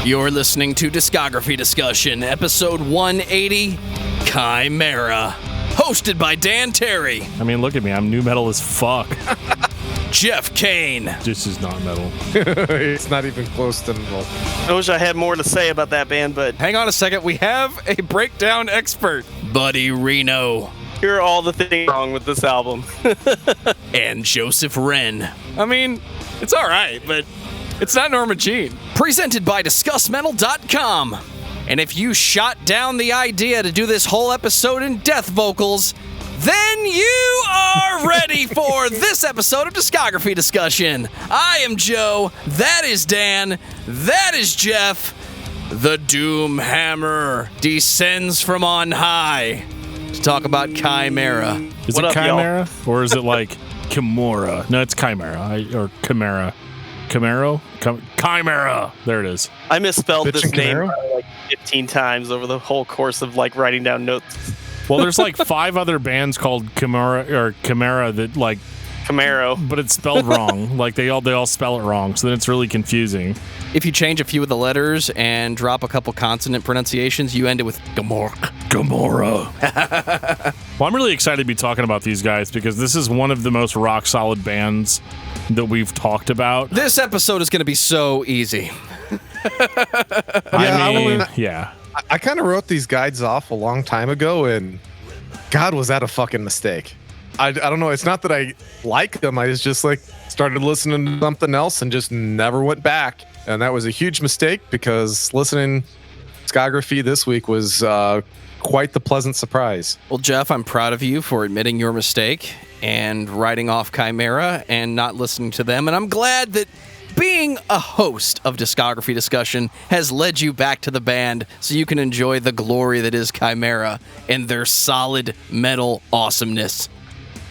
You're listening to Discography Discussion, episode 180, Chimaira. Hosted by Dan Terry. I mean, look at me. I'm new metal as fuck. Geoff Kane. This is not metal. It's not even close to metal. I wish I had more to say about that band, but hang on a second. We have a breakdown expert. Buddy Reno. Here are all the things wrong with this album. And Joseph Wren. I mean, it's all right, but it's not Norma Jean. Presented by discussmetal.com. And if you shot down the idea to do this whole episode in death vocals, then you are ready for this episode of Discography Discussion. I am Joe, that is Dan, that is Geoff. The Doomhammer descends from on high to talk about Chimaira. Is it Chimaira? Or is it like Kimura? No, it's Chimaira. Or Chimera. Camaro? Chimaira. There it is. I misspelled this name Camaro? like 15 times over the whole course of like writing down notes. Well, there's like 5 other bands called Chimera that like Camaro. but it's spelled wrong. Like they all spell it wrong, so then it's really confusing. If you change a few of the letters and drop a couple consonant pronunciations, you end it with Gamora. Well, I'm really excited to be talking about these guys because this is one of the most rock solid bands that we've talked about. This episode is going to be so easy. I kind of wrote these guides off a long time ago, and God, was that a fucking mistake. I don't know. It's not that I like them. I was just like started listening to something else and just never went back. And that was a huge mistake because listening to Discography this week was quite the pleasant surprise. Well, Geoff, I'm proud of you for admitting your mistake and writing off Chimaira and not listening to them. And I'm glad that being a host of Discography Discussion has led you back to the band so you can enjoy the glory that is Chimaira and their solid metal awesomeness.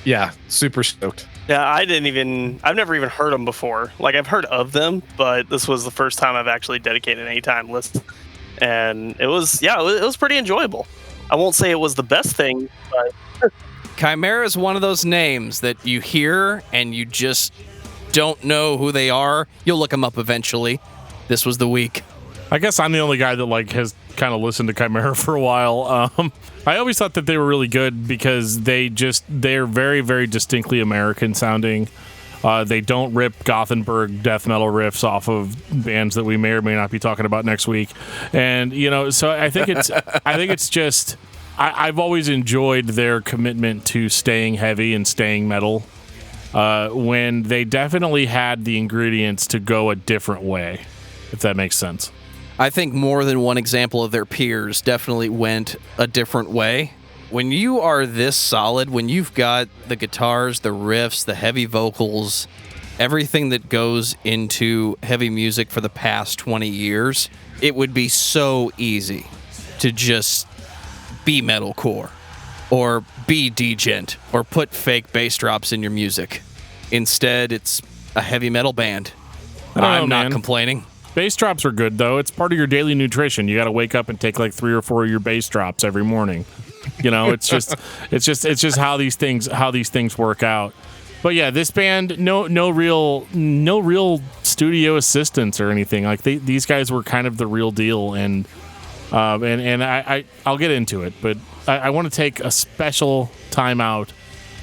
Yeah, super stoked. Yeah, I've never even heard them before. Like, I've heard of them, but this was the first time I've actually dedicated any time listening. And it was pretty enjoyable. I won't say it was the best thing, but Chimaira is one of those names that you hear and you just don't know who they are. You'll look them up eventually. This was the week. I guess I'm the only guy that like has kind of listened to Chimaira for a while. I always thought that they were really good because they're very, very distinctly American sounding. They don't rip Gothenburg death metal riffs off of bands that we may or may not be talking about next week. And, so I think it's just, I've always enjoyed their commitment to staying heavy and staying metal when they definitely had the ingredients to go a different way, if that makes sense. I think more than one example of their peers definitely went a different way. When you are this solid, when you've got the guitars, the riffs, the heavy vocals, everything that goes into heavy music for the past 20 years, it would be so easy to just be metalcore or be degent or put fake bass drops in your music. Instead, it's a heavy metal band. I'm not complaining. Bass drops are good though. It's part of your daily nutrition. You got to wake up and take like 3 or 4 of your bass drops every morning. It's just how these things work out. But yeah, this band, no real studio assistants or anything. Like these guys were kind of the real deal, and I'll get into it. But I want to take a special time out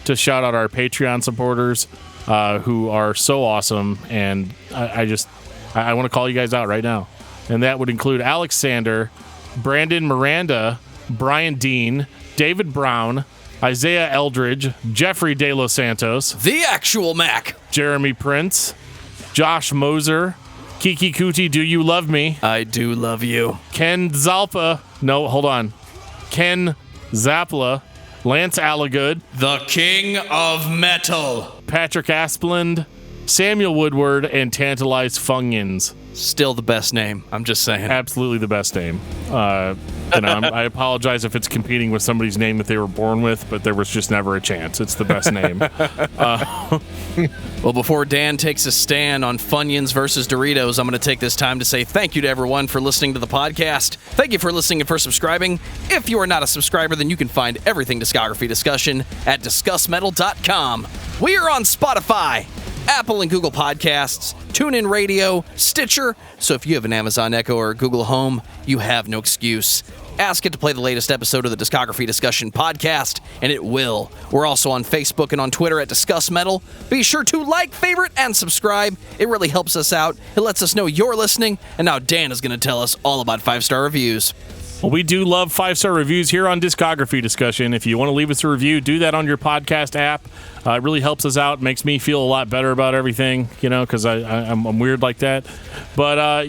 to shout out our Patreon supporters who are so awesome, and I want to call you guys out right now. And that would include Alexander, Brandon Miranda, Brian Dean, David Brown, Isaiah Eldridge, Jeffrey De Los Santos, The Actual Mac, Jeremy Prince, Josh Moser, Kiki Kuti, Do You Love Me? I Do Love You, Ken Zapla, Lance Allagood, The King of Metal, Patrick Asplund, Samuel Woodward, and Tantalized Funyuns. Still the best name. I'm just saying. Absolutely the best name. I apologize if it's competing with somebody's name that they were born with, but there was just never a chance. It's the best name. Well, before Dan takes a stand on Funyuns versus Doritos, I'm going to take this time to say thank you to everyone for listening to the podcast. Thank you for listening and for subscribing. If you are not a subscriber, then you can find everything Discography Discussion at discussmetal.com. We are on Spotify, Apple and Google Podcasts, TuneIn Radio, Stitcher. So if you have an Amazon Echo or Google Home, you have no excuse. Ask it to play the latest episode of the Discography Discussion podcast, and it will. We're also on Facebook and on Twitter at Discuss Metal. Be sure to like, favorite, and subscribe. It really helps us out. It lets us know you're listening. And now Dan is going to tell us all about 5-star reviews. Well, we do love 5-star reviews here on Discography Discussion. If you want to leave us a review, do that on your podcast app. It really helps us out, makes me feel a lot better about everything, because I'm weird like that. But,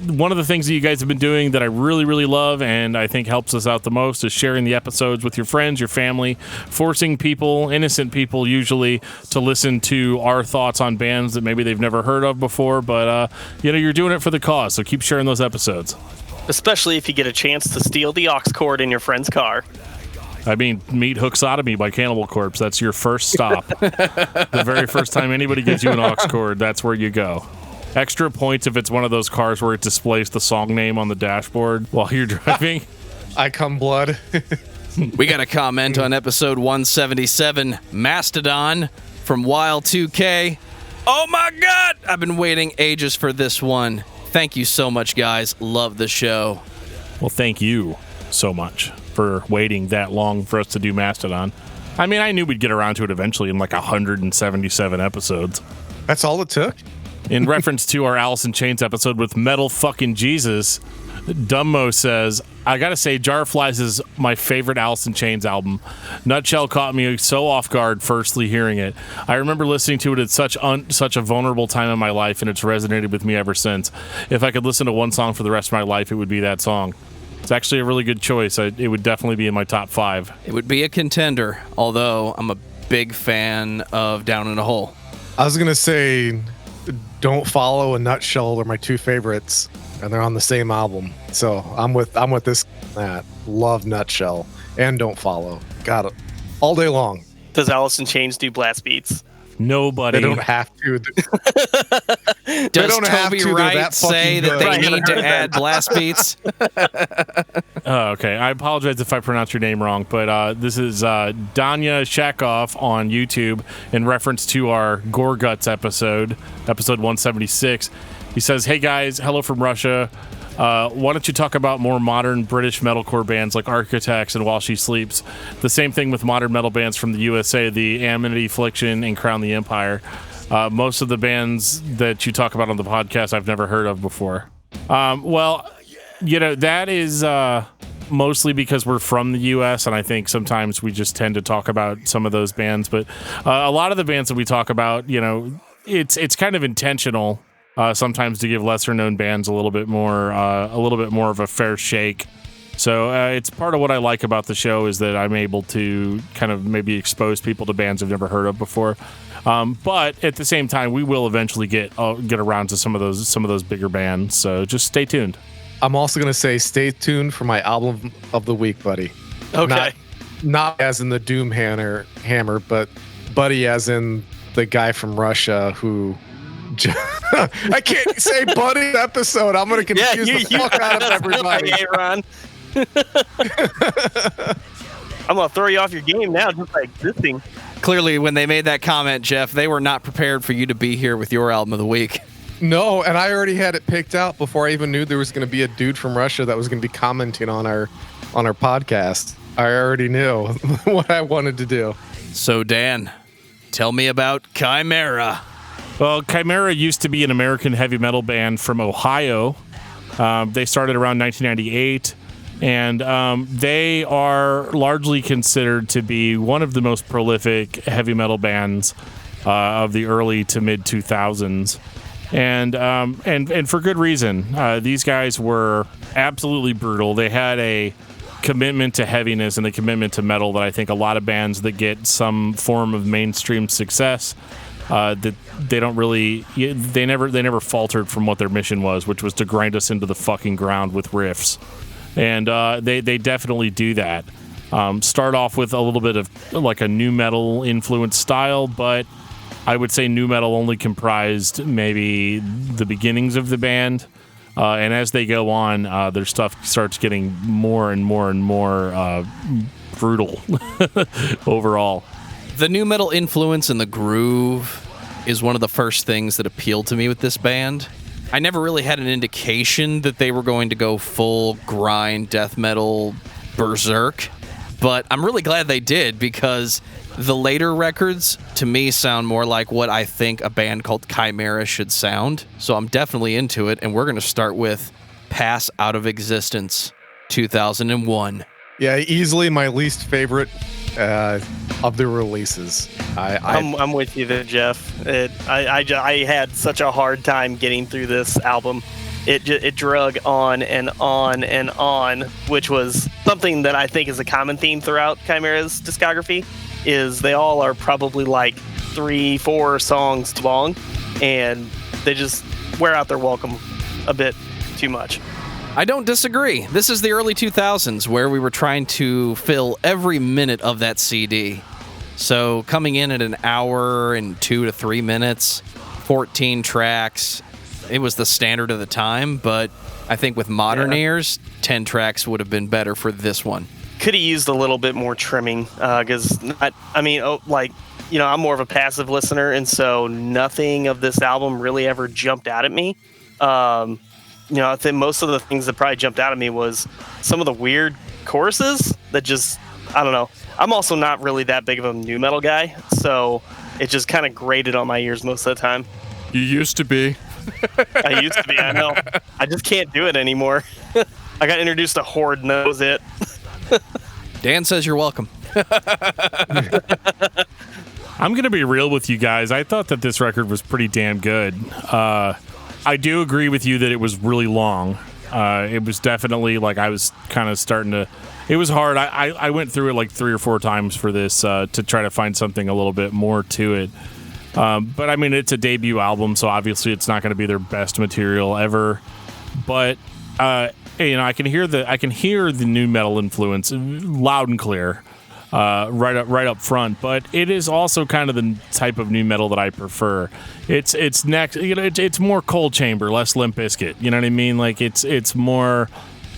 one of the things that you guys have been doing that I really, really love and I think helps us out the most is sharing the episodes with your friends, your family, forcing people, innocent people usually, to listen to our thoughts on bands that maybe they've never heard of before. But, you're doing it for the cause, so keep sharing those episodes. Especially if you get a chance to steal the aux cord in your friend's car. I mean, meet Hooksotomy by Cannibal Corpse. That's your first stop. The very first time anybody gives you an aux cord, that's where you go. Extra points if it's one of those cars where it displays the song name on the dashboard while you're driving. I Come Blood. We got a comment on episode 177, Mastodon, from Wild2K. Oh my God! I've been waiting ages for this one. Thank you so much, guys. Love the show. Well, thank you so much for waiting that long for us to do Mastodon. I mean, I knew we'd get around to it eventually in like 177 episodes. That's all it took? In reference to our Alice in Chains episode with Metal Fucking Jesus, Dumbo says, I gotta say, Jar Flies is my favorite Alice in Chains album. Nutshell caught me so off guard firstly hearing it. I remember listening to it at such a vulnerable time in my life, and it's resonated with me ever since. If I could listen to one song for the rest of my life, it would be that song. It's actually a really good choice. It would definitely be in my top 5. It would be a contender, although I'm a big fan of Down in a Hole. I was going to say Don't Follow and Nutshell are my 2 favorites, and they're on the same album. So I'm with this. That love Nutshell and Don't Follow. Got it all day long. Does Alice in Chains do blast beats? Nobody. They don't have to. Does Toby Wright say that they need to add blast beats? Okay. I apologize if I pronounced your name wrong, but this is Dania Shakov on YouTube in reference to our Gore Guts episode 176. He says, hey guys, hello from Russia. Why don't you talk about more modern British metalcore bands like Architects and While She Sleeps? The same thing with modern metal bands from the USA, the Amity Affliction and Crown the Empire. Most of the bands that you talk about on the podcast I've never heard of before. That is mostly because we're from the US, and I think sometimes we just tend to talk about some of those bands. But a lot of the bands that we talk about, it's kind of intentional. Sometimes to give lesser known bands a little bit more of a fair shake. So it's part of what I like about the show is that I'm able to kind of maybe expose people to bands I've never heard of before. But at the same time, we will eventually get around to some of those bigger bands. So just stay tuned. I'm also going to say stay tuned for my album of the week, buddy. Okay. Not as in the Doomhammer, but buddy as in the guy from Russia who... I can't say buddy episode. I'm going to confuse the fuck out of everybody. Hey, Ron. I'm going to throw you off your game now just by existing. Clearly, when they made that comment, Geoff, they were not prepared for you to be here with your album of the week. No, and I already had it picked out before I even knew there was going to be a dude from Russia that was going to be commenting on our podcast. I already knew what I wanted to do. So, Dan, tell me about Chimaira. Well, Chimaira used to be an American heavy metal band from Ohio. They started around 1998, and they are largely considered to be one of the most prolific heavy metal bands of the early to mid 2000s, and for good reason. These guys were absolutely brutal. They had a commitment to heaviness and a commitment to metal that I think a lot of bands that get some form of mainstream success. That they don't really, they never faltered from what their mission was, which was to grind us into the fucking ground with riffs, and they definitely do that. Start off with a little bit of like a nu metal influenced style, but I would say nu metal only comprised maybe the beginnings of the band, and as they go on, their stuff starts getting more and more and more brutal overall. The nu metal influence and the groove, is one of the first things that appealed to me with this band. I never really had an indication that they were going to go full grind death metal berserk, but I'm really glad they did, because the later records to me sound more like what I think a band called Chimaira should sound. So I'm definitely into it, and we're going to start with Pass Out of Existence, 2001. Yeah, easily my least favorite of the releases. I'm with you there, Geoff. I had such a hard time getting through this album. It drug on and on and on, which was something that I think is a common theme throughout Chimaira's discography. Is they all are probably like 3-4 songs long, and they just wear out their welcome a bit too much. I don't disagree. This is the early 2000s where we were trying to fill every minute of that CD. So coming in at an hour and 2 to 3 minutes, 14 tracks, it was the standard of the time, but I think with modern ears, 10 tracks would have been better for this one. Could have used a little bit more trimming, because I'm more of a passive listener, and so nothing of this album really ever jumped out at me. I think most of the things that probably jumped out at me was some of the weird choruses that just, I don't know. I'm also not really that big of a nu metal guy, so it just kind of grated on my ears most of the time. You used to be. I used to be, I know. I just can't do it anymore. I got introduced to Horde, and that was it. Dan says you're welcome. I'm going to be real with you guys. I thought that this record was pretty damn good. I do agree with you that it was really long. It was definitely like I was kind of starting to... It was hard. I went through it like 3 or 4 times for this to try to find something a little bit more to it. But I mean, it's a debut album, so obviously it's not going to be their best material ever. But I can hear the nu metal influence loud and clear, right up front. But it is also kind of the type of nu metal that I prefer. It's next, it's more Cold Chamber, less Limp Bizkit. You know what I mean? Like it's more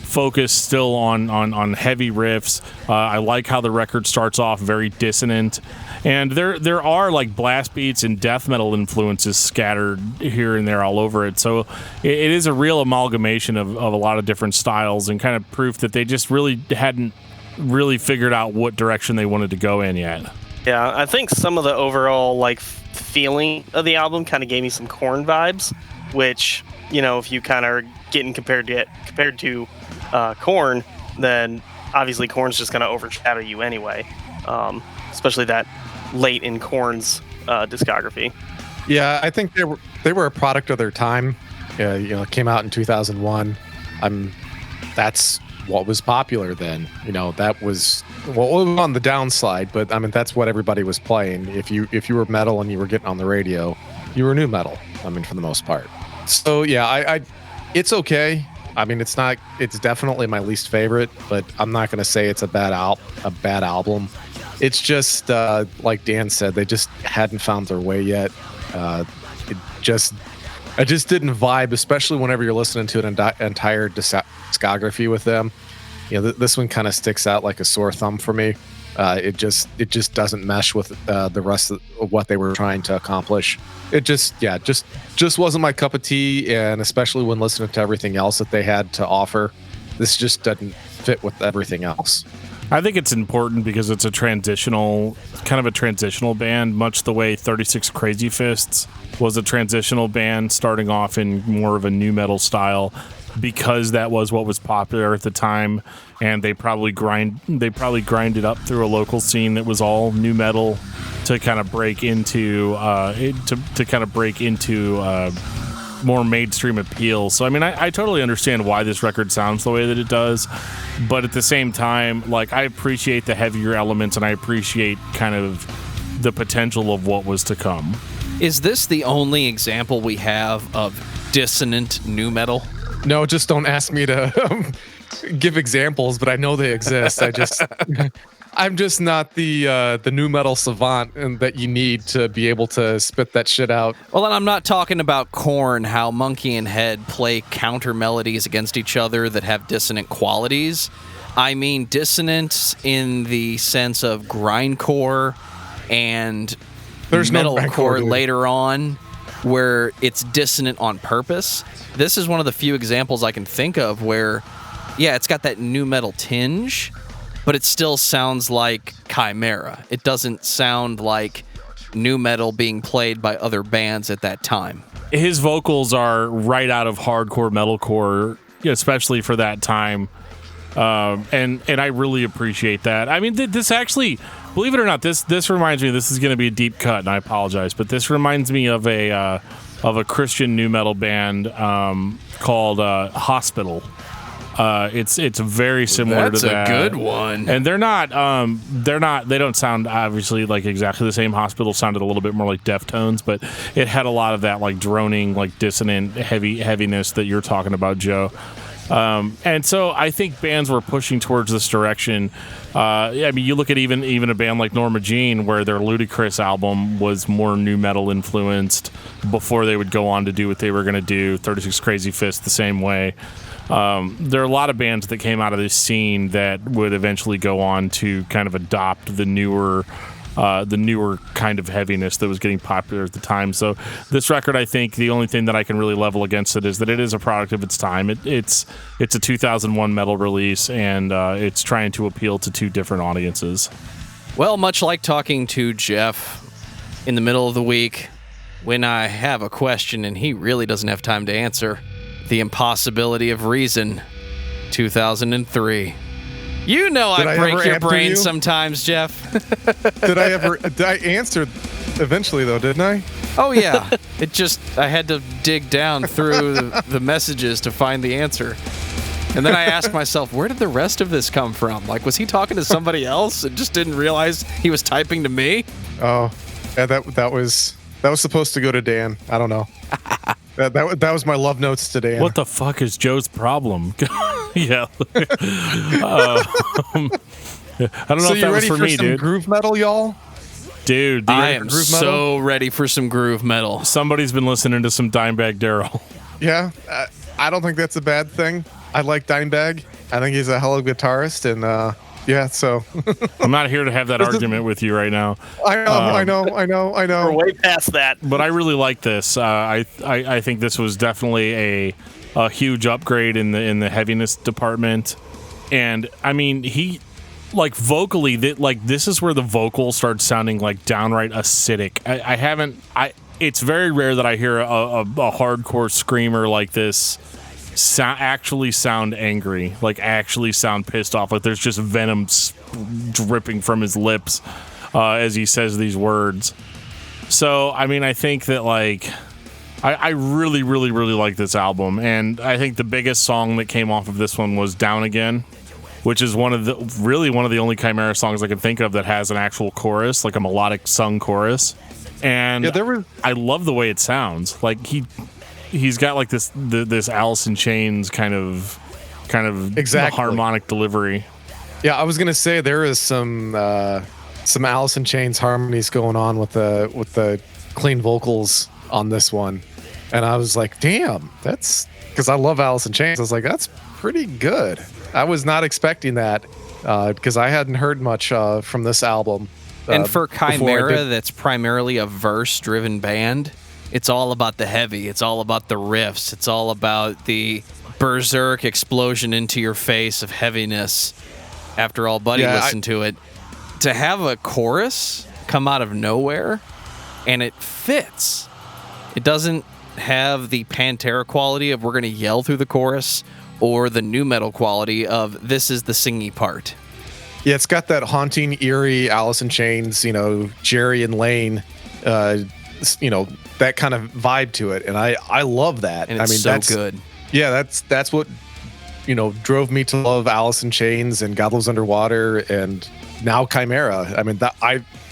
focused still on heavy riffs. I like how the record starts off very dissonant. And there are like blast beats and death metal influences scattered here and there all over it. So it is a real amalgamation of a lot of different styles, and kind of proof that they just really hadn't really figured out what direction they wanted to go in yet. Yeah, I think some of the overall like feeling of the album kind of gave me some Korn vibes, which, if you kind of are getting compared to Korn, then obviously Korn's just going to overshadow you anyway. Especially that late in Korn's discography. Yeah, I think they were a product of their time. It came out in 2001. That's what was popular then. That was on the downside, but I mean that's what everybody was playing. If you were metal and you were getting on the radio, you were nu metal. I mean, for the most part. So yeah, it's okay. I mean, it's definitely my least favorite, but I'm not going to say it's a bad album. It's just like Dan said, they just hadn't found their way yet. I just didn't vibe, especially whenever you're listening to an entire discography with them. This one kind of sticks out like a sore thumb for me. It just doesn't mesh with the rest of what they were trying to accomplish. It just wasn't my cup of tea, and especially when listening to everything else that they had to offer, this just doesn't fit with everything else. I think it's important because it's kind of a transitional band, much the way 36 Crazy Fists was a transitional band starting off in more of a nu metal style, because that was what was popular at the time, and they probably grinded up through a local scene that was all nu metal to kind of break into more mainstream appeal. So I mean, I totally understand why this record sounds the way that it does, but at the same time, like, I appreciate the heavier elements, and I appreciate kind of the potential of what was to come. Is this the only example we have of dissonant nu metal? No, just don't ask me to give examples, but I know they exist. I'm just not the nu metal savant and that you need to be able to spit that shit out. Well, and I'm not talking about Korn, how Monkey and Head play counter melodies against each other that have dissonant qualities. I mean dissonance in the sense of grindcore and There's no metalcore backcore, dude. later on where it's dissonant on purpose. This is one of the few examples I can think of where, yeah, it's got that new metal tinge, but it still sounds like Chimaira. It doesn't sound like new metal being played by other bands at that time. His vocals are right out of hardcore metalcore, especially for that time. And I really appreciate that. I mean, this actually, believe it or not, this reminds me. This is going to be a deep cut, and I apologize, but this reminds me of a Christian nu metal band called Hospital. It's very similar to that. That's a good one. And they don't sound obviously like exactly the same. Hospital sounded a little bit more like Deftones, but it had a lot of that like droning, like dissonant heaviness that you're talking about, Joe. And so I think bands were pushing towards this direction. I mean, you look at even a band like Norma Jean, where their Ludicrous album was more nu metal influenced before they would go on to do what they were going to do. 36 Crazy Fists the same way. There are a lot of bands that came out of this scene that would eventually go on to kind of adopt the newer kind of heaviness that was getting popular at the time. So this record, I think the only thing that I can really level against it is that it is a product of its time. It's a 2001 metal release, and it's trying to appeal to two different audiences. Well, much like talking to Geoff in the middle of the week when I have a question and he really doesn't have time to answer. The Impossibility of Reason, 2003. You know I break your brain sometimes, Geoff. Did I answer eventually, though, didn't I? Oh, yeah. I had to dig down through the messages to find the answer. And then I asked myself, where did the rest of this come from? Like, was he talking to somebody else and just didn't realize he was typing to me? Oh, yeah, that was supposed to go to Dan. I don't know. That was my love notes to Dan. What the fuck is Joe's problem? Yeah. I don't know if that was for me, dude. Groove metal, y'all? Dude, I am so ready for some groove metal. Somebody's been listening to some Dimebag Darrell. Yeah, I don't think that's a bad thing. I like Dimebag. I think he's a hell of a guitarist, and yeah, so. I'm not here to have that argument with you right now. I know. We're way past that. But I really like this. I think this was definitely a huge upgrade in the heaviness department. And I mean, he like vocally, this is where the vocals start sounding like downright acidic. It's very rare that I hear a hardcore screamer like this actually sound angry, like actually sound pissed off, like there's just venom dripping from his lips as he says these words. So I mean, I think that like I really like this album, and I think the biggest song that came off of this one was Down Again, which is one of the only Chimaira songs I can think of that has an actual chorus, like a melodic sung chorus. And yeah, I love the way it sounds. Like he's got like this Alice in Chains kind of exactly harmonic delivery. Yeah, I was gonna say there is some Alice in Chains harmonies going on with the clean vocals on this one, and I was like, damn, that's because I love Alice in Chains. I was like, that's pretty good. I was not expecting that because I hadn't heard much from this album. And for Chimaira, that's primarily a verse-driven band. It's all about the heavy. It's all about the riffs. It's all about the berserk explosion into your face of heaviness. After all, Buddy listened to it. To have a chorus come out of nowhere, and it fits. It doesn't have the Pantera quality of we're going to yell through the chorus, or the nu metal quality of this is the singy part. Yeah, it's got that haunting, eerie Alice in Chains, Jerry and Lane, that kind of vibe to it, and I love that. And it's that's good. Yeah, that's what drove me to love Alice in Chains and God Lives Underwater, and now Chimaira. I mean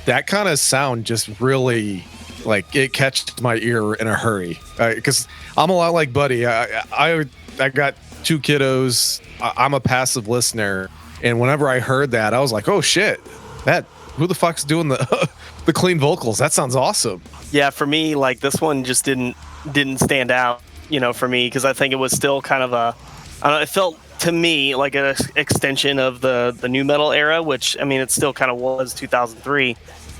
that kind of sound just really like it catches my ear in a hurry because I'm a lot like Buddy. I got 2 kiddos. I'm a passive listener, and whenever I heard that, I was like, oh shit, who the fuck's doing the the clean vocals? That sounds awesome. Yeah, for me, like this one just didn't stand out, for me, because I think it was still kind of it felt to me like an extension of the nu metal era, which I mean it still kind of was 2003,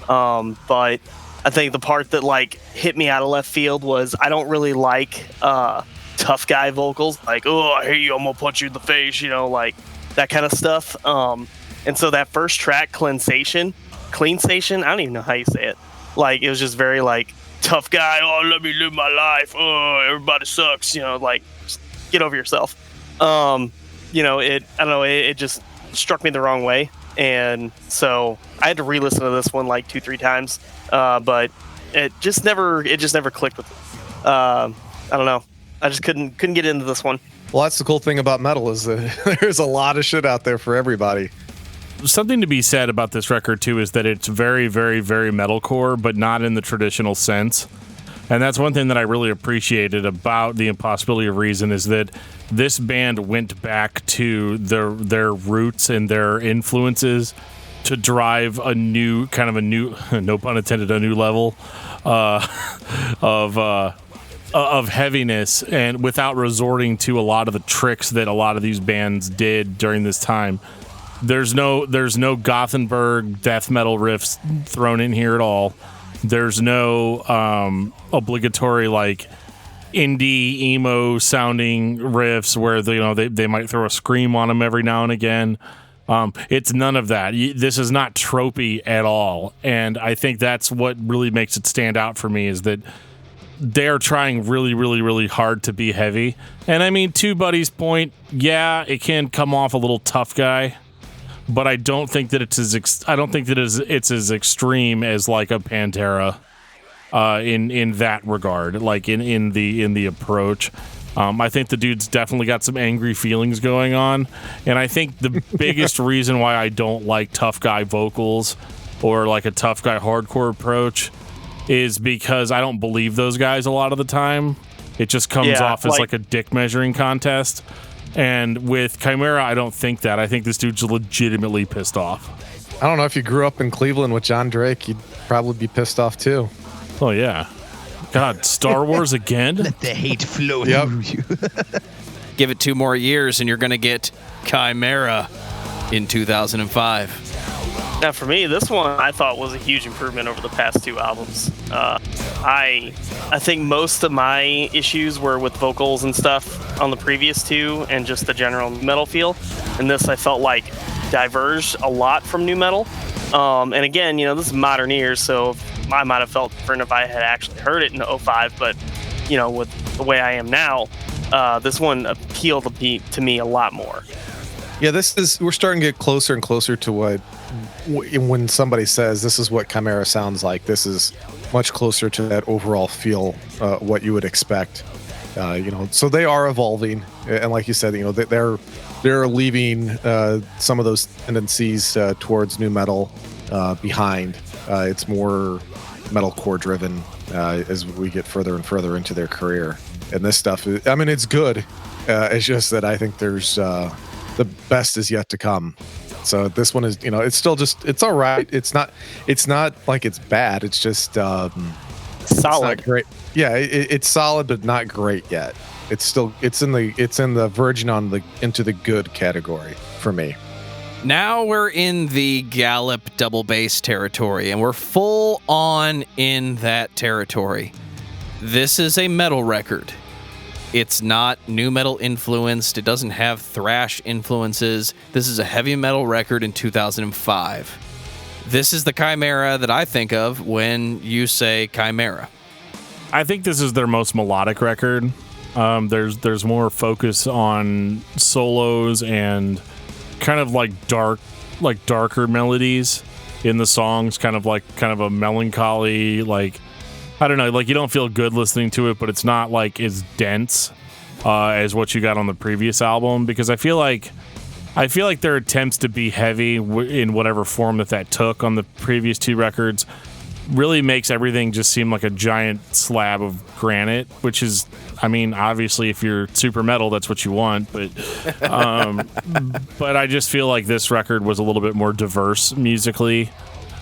but I think the part that like hit me out of left field was I don't really like tough guy vocals, like, oh, I hate you, I'm gonna punch you in the face, you know, like that kind of stuff. And so that first track, Clean Station, I don't even know how you say it. Like, it was just very like tough guy, oh, let me live my life, oh, everybody sucks, you know, like, just get over yourself. You know, I don't know, it just struck me the wrong way. And so I had to re-listen to this one like 2-3 times, but it just never clicked with me. I don't know. I just couldn't get into this one. Well, that's the cool thing about metal is that there's a lot of shit out there for everybody. Something to be said about this record too is that it's very, very, very metalcore, but not in the traditional sense. And that's one thing that I really appreciated about The Impossibility of Reason is that this band went back to their roots and their influences to drive a new, no pun intended, a new level of heaviness, and without resorting to a lot of the tricks that a lot of these bands did during this time. There's no Gothenburg death metal riffs thrown in here at all. There's no obligatory like indie emo sounding riffs where they might throw a scream on them every now and again. It's none of that. This is not tropey at all, and I think that's what really makes it stand out for me is that they're trying really, really, really hard to be heavy. And I mean, to Buddy's point, yeah, it can come off a little tough guy. But I don't think that it's as extreme as like a Pantera in that regard, like in the approach. I think the dude's definitely got some angry feelings going on, and I think the biggest reason why I don't like tough guy vocals or like a tough guy hardcore approach is because I don't believe those guys a lot of the time. It just comes off as like a dick measuring contest. And with Chimaira, I don't think that. I think this dude's legitimately pissed off. I don't know if you grew up in Cleveland with John Drake, you'd probably be pissed off too. Oh, yeah. God, Star Wars again? Let the hate flow through you. Give it 2 more years and you're going to get Chimaira in 2005. Now, for me, this one I thought was a huge improvement over the past 2 albums. I think most of my issues were with vocals and stuff on the previous 2 and just the general metal feel. And this I felt like diverged a lot from new metal. And again, this is modern ears, so I might have felt different if I had actually heard it in 05. But, with the way I am now, this one appealed to me a lot more. Yeah, we're starting to get closer and closer to when somebody says this is what Chimaira sounds like. This is much closer to that overall feel, what you would expect. So they are evolving, and like you said, they're leaving some of those tendencies towards new metal behind. It's more metalcore driven as we get further and further into their career. And this stuff, it's good. It's just that I think there's the best is yet to come. So this one is, it's still it's all right. It's not like it's bad. It's just solid. It's not great. Yeah, it's solid, but not great yet. It's in the verging into the good category for me. Now we're in the Gallop double bass territory, and we're full on in that territory. This is a metal record. It's not new metal influenced. It doesn't have thrash influences. This is a heavy metal record in 2005. This is the Chimaira that I think of when you say Chimaira. I think this is their most melodic record. There's more focus on solos and kind of darker melodies in the songs, kind of a melancholy, I don't know, you don't feel good listening to it, but it's not as dense as what you got on the previous album, because I feel like their attempts to be heavy in whatever form that took on the previous 2 records really makes everything just seem like a giant slab of granite, which is, obviously if you're super metal, that's what you want, but but I just feel like this record was a little bit more diverse musically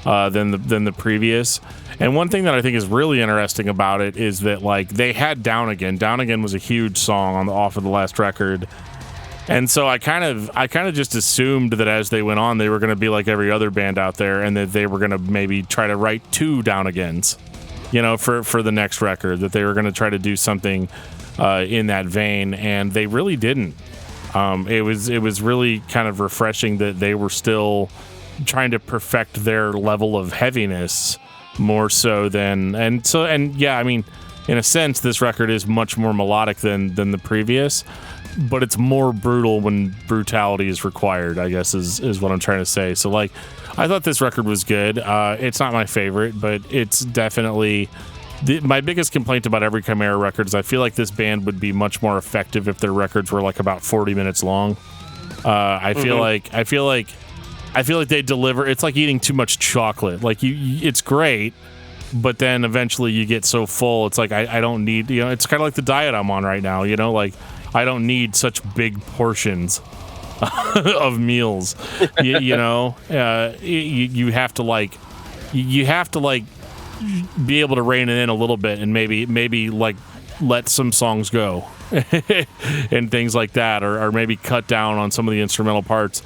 than the previous. And one thing that I think is really interesting about it is that they had Down Again. Down Again was a huge song off of the last record. And so I kind of just assumed that as they went on, they were going to be like every other band out there, and that they were going to maybe try to write 2 Down Agains. for the next record, that they were going to try to do something in that vein, and they really didn't. It was really kind of refreshing that they were still trying to perfect their level of heaviness more so than, I mean, in a sense, this record is much more melodic than the previous, but it's more brutal when brutality is required, I guess is what I'm trying to say. So like, I thought this record was good. It's not my favorite, but it's definitely my biggest complaint about every Chimaira record is I feel like this band would be much more effective if their records were like about 40 minutes long. I feel like they deliver. It's like eating too much chocolate. Like it's great, but then eventually you get so full. It's like I don't need. It's kind of like the diet I'm on right now. Like I don't need such big portions of meals. You have to like. You have to like be able to rein it in a little bit and maybe like let some songs go and things like that, or maybe cut down on some of the instrumental parts.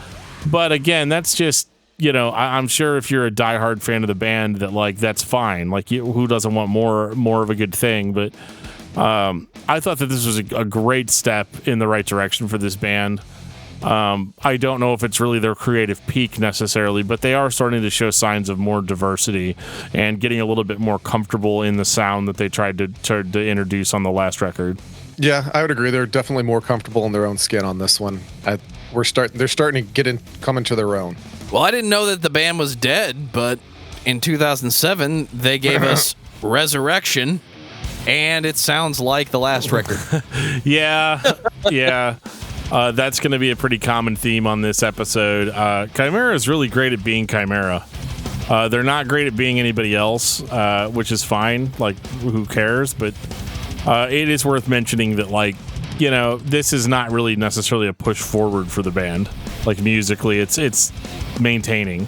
But again, that's just, I'm sure if you're a diehard fan of the band that like, that's fine. Like who doesn't want more of a good thing? But I thought that this was a great step in the right direction for this band. I don't know if it's really their creative peak necessarily, but they are starting to show signs of more diversity and getting a little bit more comfortable in the sound that they tried to introduce on the last record. Yeah, I would agree. They're definitely more comfortable in their own skin on this one. They're starting to come into their own. Well, I didn't know that the band was dead, but in 2007 they gave us Resurrection, and it sounds like the last record. Yeah. That's going to be a pretty common theme on this episode. Chimaira is really great at being Chimaira. They're not great at being anybody else, which is fine. Like, who cares? But it is worth mentioning that, like, this is not really necessarily a push forward for the band. Like, musically, it's maintaining.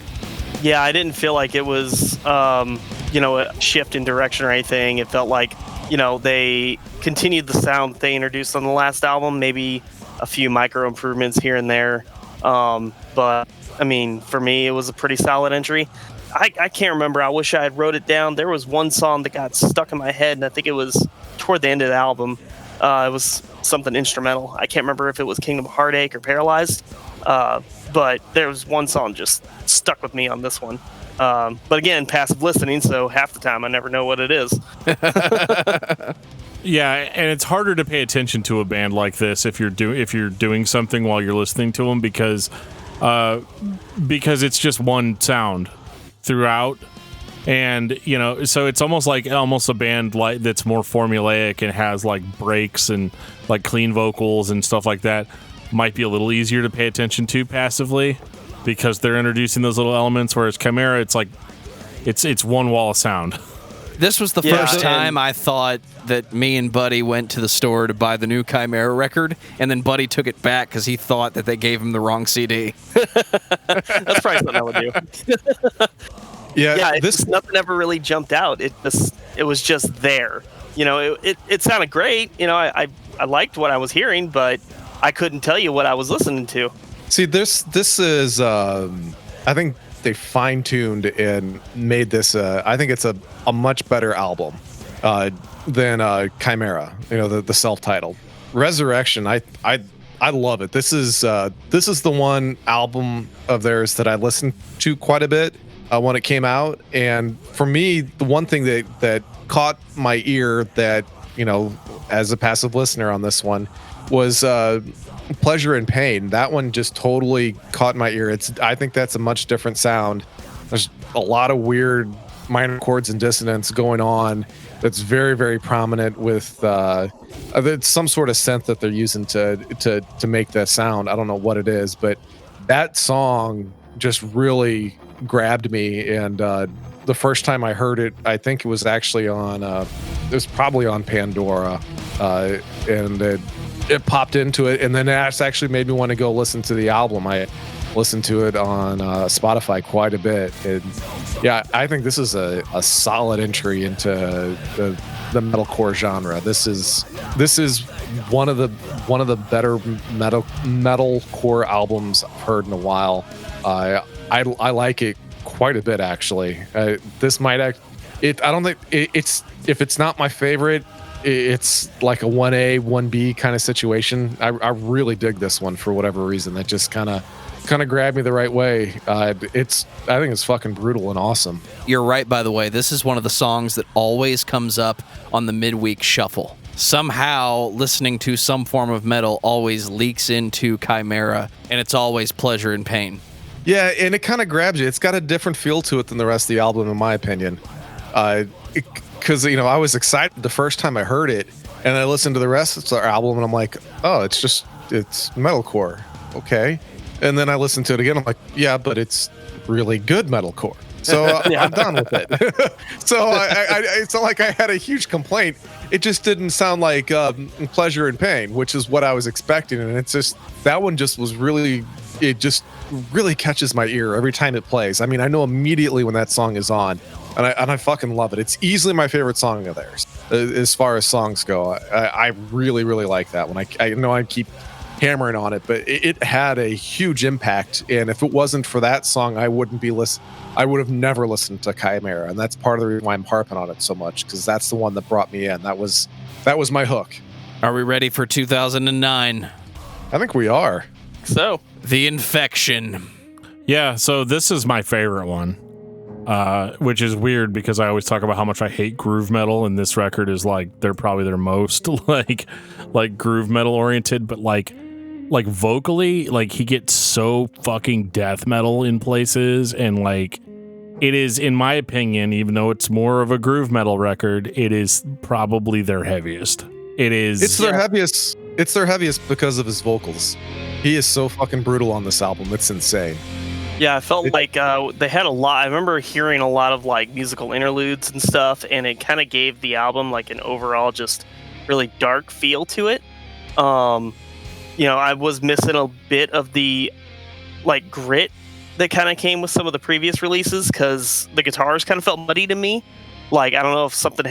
Yeah, I didn't feel like it was, a shift in direction or anything. It felt like, they continued the sound that they introduced on the last album, maybe a few micro improvements here and there. But I mean, for me, it was a pretty solid entry. I can't remember. I wish I had wrote it down. There was one song that got stuck in my head, and I think it was toward the end of the album. It was something instrumental. I can't remember if it was Kingdom of Heartache or Paralyzed. But there was one song just stuck with me on this one. But again, passive listening, so half the time I never know what it is. Yeah, and it's harder to pay attention to a band like this if you're doing something while you're listening to them because it's just one sound throughout, and so it's almost a band like that's more formulaic and has like breaks and like clean vocals and stuff like that. Might be a little easier to pay attention to passively because they're introducing those little elements. Whereas Chimaira, it's like it's one wall of sound. This was the first time I thought that me and Buddy went to the store to buy the new Chimaira record, and then Buddy took it back because he thought that they gave him the wrong CD. That's probably something I would do. Nothing ever really jumped out. It was just there. It sounded great. I liked what I was hearing, but I couldn't tell you what I was listening to. See, this is I think they fine-tuned and made this I think it's a much better album than Chimaira, the self-titled. Resurrection, I love it. This is the one album of theirs that I listened to quite a bit when it came out, and for me, the one thing that caught my ear that, as a passive listener on this one was Pleasure and Pain. That one just totally caught my ear. I think that's a much different sound. There's a lot of weird minor chords and dissonance going on that's very, very prominent with it's some sort of synth that they're using to make that sound. I don't know what it is, but that song just really grabbed me, and the first time I heard it, I think it was actually on it was probably on Pandora, and it popped into it, and then that's actually made me want to go listen to the album. I listened to it on Spotify quite a bit, and yeah, I think this is a solid entry into the metalcore genre. This is one of the better metalcore albums I've heard in a while. I like it quite a bit, actually. This might I don't think it's if it's not my favorite, it's like a 1A 1B kind of situation. I really dig this one for whatever reason. That just kind of grabbed me the right way. I think it's fucking brutal and awesome. You're right, by the way. This is one of the songs that always comes up on the midweek shuffle. Somehow, listening to some form of metal always leaks into Chimaira, and it's always pleasure and pain. Yeah, and it kind of grabs you. It's got a different feel to it than the rest of the album, in my opinion. Because I was excited the first time I heard it, and I listened to the rest of the album, and I'm like, oh, it's metalcore, okay. And then I listened to it again, I'm like, yeah, but it's really good metalcore. So I'm done with it. So it's not like I had a huge complaint. It just didn't sound like pleasure and pain, which is what I was expecting. And it's just, that one just was really, it just really catches my ear every time it plays. I mean, I know immediately when that song is on, and I fucking love it. It's easily my favorite song of theirs as far as songs go. I really, really like that one. I know I keep hammering on it, but it had a huge impact. And if it wasn't for that song, I would have never listened to Chimaira. And that's part of the reason why I'm harping on it so much, because that's the one that brought me in. That was my hook. Are we ready for 2009? I think we are. So, The Infection. Yeah, so this is my favorite one, which is weird because I always talk about how much I hate groove metal, and this record is like, they're probably their most like groove metal oriented, but like vocally, like he gets so fucking death metal in places, and like it is, in my opinion, even though it's more of a groove metal record, it is probably their heaviest. It's their heaviest. It's their heaviest because of his vocals. He is so fucking brutal on this album. It's insane. Yeah, I felt like they had a lot. I remember hearing a lot of like musical interludes and stuff, and it kind of gave the album like an overall just really dark feel to it. I was missing a bit of the like grit that kind of came with some of the previous releases, because the guitars kind of felt muddy to me. Like, I don't know if something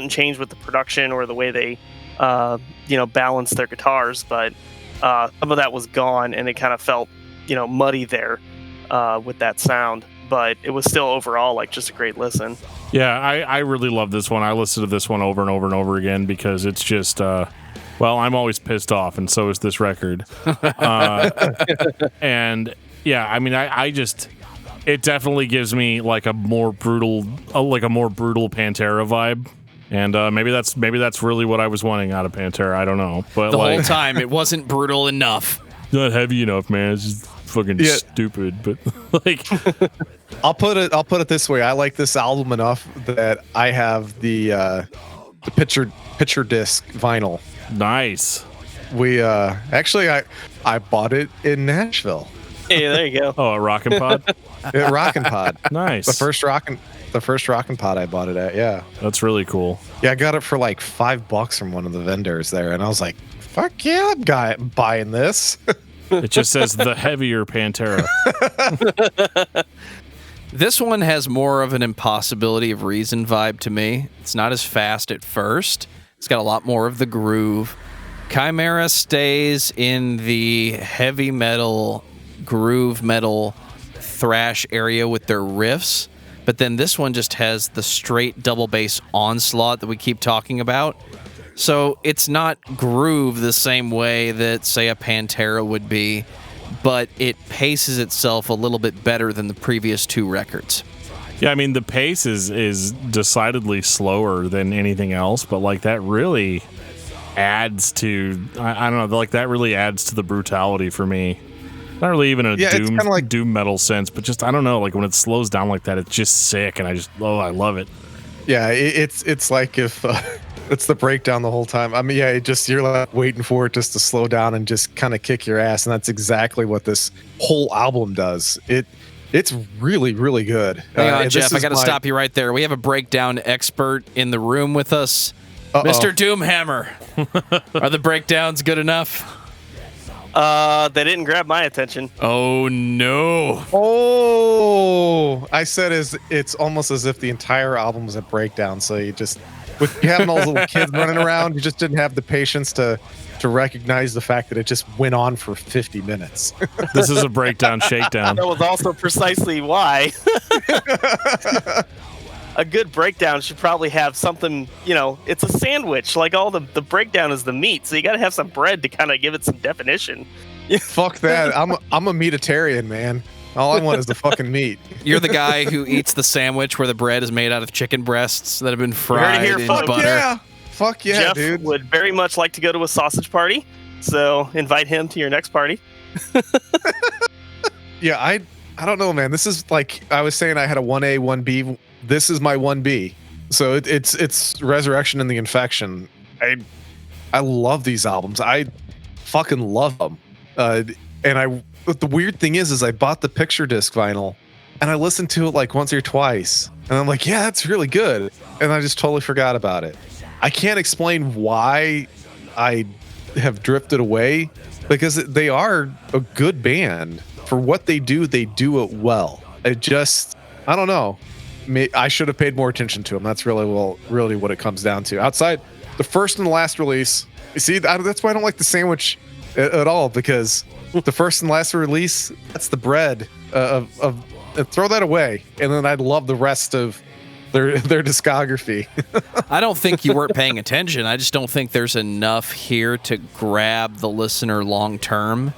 changed with the production or the way they balanced their guitars, but some of that was gone, and it kind of felt muddy there with that sound. But it was still overall like just a great listen. Yeah, I really love this one. I listened to this one over and over and over again because it's just well, I'm always pissed off, and so is this record. And yeah, I mean, I just, it definitely gives me like a more brutal Pantera vibe, and maybe that's really what I was wanting out of Pantera. I don't know, but the whole time it wasn't brutal enough. Not heavy enough, man. It's just fucking stupid. But like, I'll put it this way: I like this album enough that I have the picture disc vinyl. Nice. We actually I bought it in Nashville. Hey, there you go. Oh, a Rockin' Pod. Rockin' Pod. Nice. The first Rockin' Pod I bought it at. Yeah. That's really cool. Yeah, I got it for like $5 from one of the vendors there, and I was like, "Fuck yeah, I'm buying this." It just says the heavier Pantera. This one has more of an Impossibility of Reason vibe to me. It's not as fast at first. It's got a lot more of the groove. Chimaira stays in the heavy metal, groove metal, thrash area with their riffs, but then this one just has the straight double bass onslaught that we keep talking about. So it's not groove the same way that, say, a Pantera would be, but it paces itself a little bit better than the previous two records. Yeah, I mean, the pace is decidedly slower than anything else, but like that really adds to, I don't know, like that really adds to the brutality for me. Not really even a doom metal sense, but just, I don't know, like when it slows down like that, it's just sick, and I love it. Yeah, it's like if it's the breakdown the whole time. I mean, yeah, you're like waiting for it just to slow down and just kind of kick your ass, and that's exactly what this whole album does. It's really, really good. Hang on, Geoff, I got to stop you right there. We have a breakdown expert in the room with us. Mr. Doomhammer. Are the breakdowns good enough? They didn't grab my attention. Oh, no. Oh, I said it's almost as if the entire album was a breakdown. So you having all those little kids running around, you just didn't have the patience to recognize the fact that it just went on for 50 minutes. This is a breakdown shakedown. That was also precisely why. a good breakdown should probably have something, it's a sandwich. Like all the breakdown is the meat, so you got to have some bread to kind of give it some definition. Fuck that. I'm a meatitarian, man. All I want is the fucking meat. You're the guy who eats the sandwich where the bread is made out of chicken breasts that have been fried in fuck butter. Yeah. Fuck yeah, Geoff dude. would very much like to go to a sausage party, so invite him to your next party. Yeah, I don't know, man. This is like I was saying. I had a 1A, 1B. This is my 1B. So it's Resurrection and the Infection. I love these albums. I fucking love them. But the weird thing is I bought the picture disc vinyl, and I listened to it like once or twice, and I'm like, yeah, that's really good, and I just totally forgot about it. I can't explain why I have drifted away, because they are a good band. For what they do it well. I don't know. I should have paid more attention to them. That's really what it comes down to. Outside the first and the last release, you see, that's why I don't like the sandwich at all, because the first and last release, that's the bread of throw that away, and then I'd love the rest of their discography. I don't think you weren't paying attention. I just don't think there's enough here to grab the listener long term.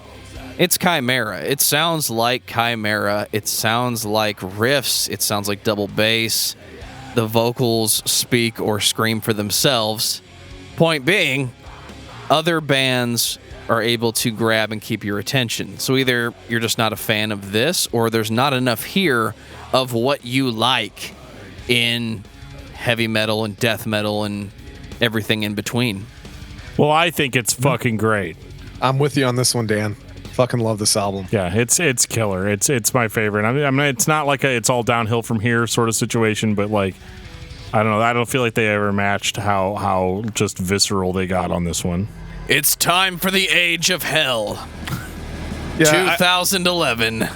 It's Chimaira. It sounds like Chimaira. It sounds like riffs. It sounds like double bass. The vocals speak or scream for themselves. Point being, other bands are able to grab and keep your attention. So either you're just not a fan of this, or there's not enough here of what you like in heavy metal and death metal and everything in between. Well, I think it's fucking great. I'm with you on this one, Dan. Fucking love this album. Yeah, it's killer. It's my favorite. I mean, it's not like it's all downhill from here sort of situation, but like, I don't know. I don't feel like they ever matched how just visceral they got on this one. It's time for the Age of Hell. Yeah, 2011.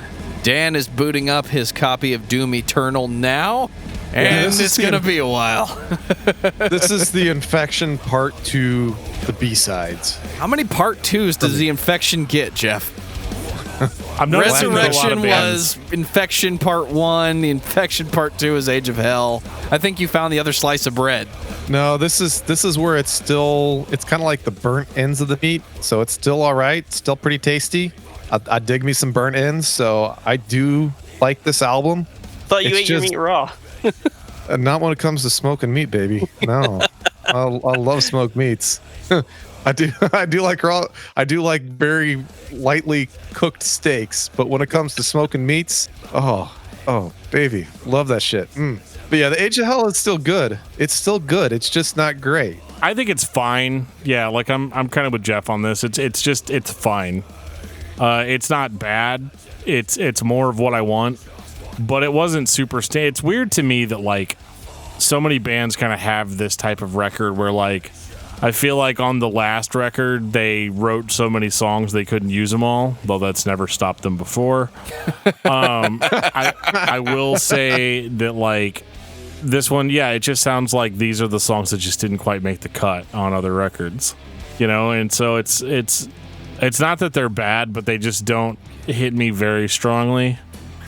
Dan is booting up his copy of Doom Eternal now, and it's going to be a while. This is the Infection Part 2, the B-sides. How many Part 2s does the Infection get, Geoff? Resurrection was Infection Part 1. The Infection Part 2 is Age of Hell. I think you found the other slice of bread. No, this is where it's kind of like the burnt ends of the meat, so it's still all right, still pretty tasty. I dig me some burnt ends, so I do like this album. Thought you ate your meat raw. Not when it comes to smoking meat, baby. No, I love smoked meats. I do like raw. I do like very lightly cooked steaks, but when it comes to smoking meats, oh, baby, love that shit. But yeah, the Age of Hell is still good. It's still good. It's just not great. I think it's fine. Yeah, like I'm kind of with Geoff on this. It's fine. It's not bad. It's more of what I want, but it wasn't super. It's weird to me that like so many bands kind of have this type of record where like I feel like on the last record they wrote so many songs they couldn't use them all, though that's never stopped them before. I will say that like this one, yeah, it just sounds like these are the songs that just didn't quite make the cut on other records, you know, and so it's not that they're bad, but they just don't hit me very strongly.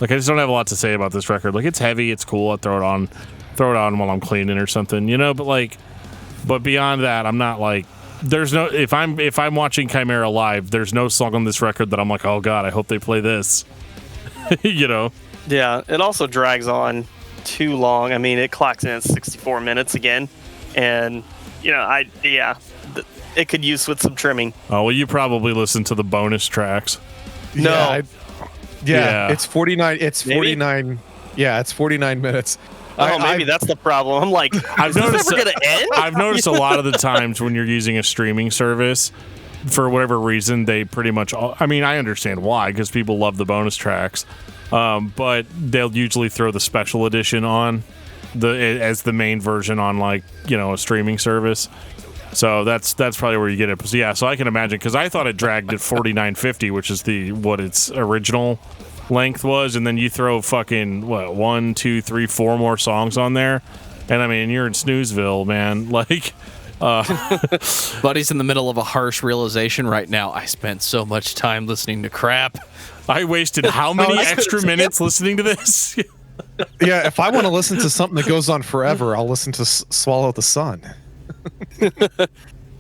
Like I just don't have a lot to say about this record. Like it's heavy, it's cool. I throw it on while I'm cleaning or something, you know. But beyond that, I'm not like. There's no if I'm watching Chimaira live, there's no song on this record that I'm like, oh god, I hope they play this. You know. Yeah, it also drags on too long. I mean, it clocks in at 64 minutes again, and it could use with some trimming. Oh well, you probably listened to the bonus tracks. No. Yeah, it's 49. It's 49. Yeah, it's 49 minutes. Maybe that's the problem. I'm like, is this ever going to end? I've noticed a lot of the times when you're using a streaming service, for whatever reason, they pretty much. I mean, I understand why, because people love the bonus tracks, but they'll usually throw the special edition on as the main version on like a streaming service. So that's probably where you get it. So yeah, so I can imagine, because I thought it dragged at 49:50, which is what its original length was, and then you throw fucking 1, 2, 3, 4 more songs on there, and I mean you're in Snoozeville, man. Like, Buddy's in the middle of a harsh realization right now. I spent so much time listening to crap. I wasted how many extra minutes listening to this? Yeah, if I want to listen to something that goes on forever, I'll listen to Swallow the Sun.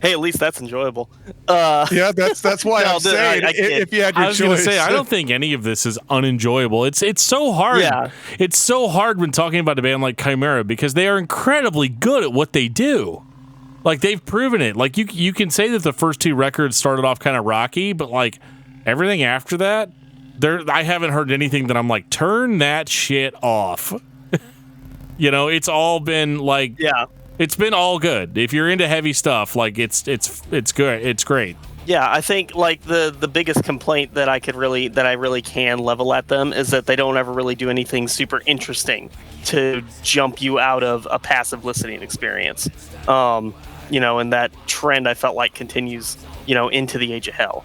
Hey, at least that's enjoyable. Yeah, that's why I'm saying if you had your I was going to choice. say, I don't think any of this is unenjoyable. It's so hard. Yeah. It's so hard when talking about a band like Chimaira because they are incredibly good at what they do. Like, they've proven it. Like, you can say that the first two records started off kind of rocky, but, like, everything after that, I haven't heard anything that I'm like, turn that shit off. It's all been, like... Yeah. It's been all good. If you're into heavy stuff, like it's good. It's great. Yeah, I think like the biggest complaint that I really can level at them is that they don't ever really do anything super interesting to jump you out of a passive listening experience. And that trend I felt like continues, into the age of hell.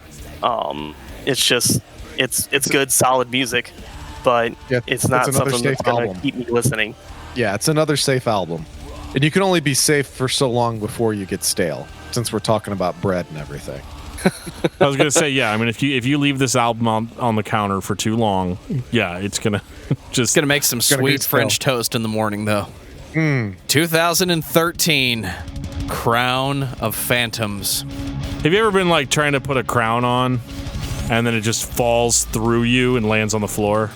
It's just it's good, solid music, but it's not something that's going to keep me listening. Yeah, it's another safe album. And you can only be safe for so long before you get stale, since we're talking about bread and everything. I was gonna say, yeah. I mean, if you leave this album on the counter for too long, yeah, it's gonna make some sweet French toast in the morning, though. 2013, Crown of Phantoms. Have you ever been like trying to put a crown on, and then it just falls through you and lands on the floor?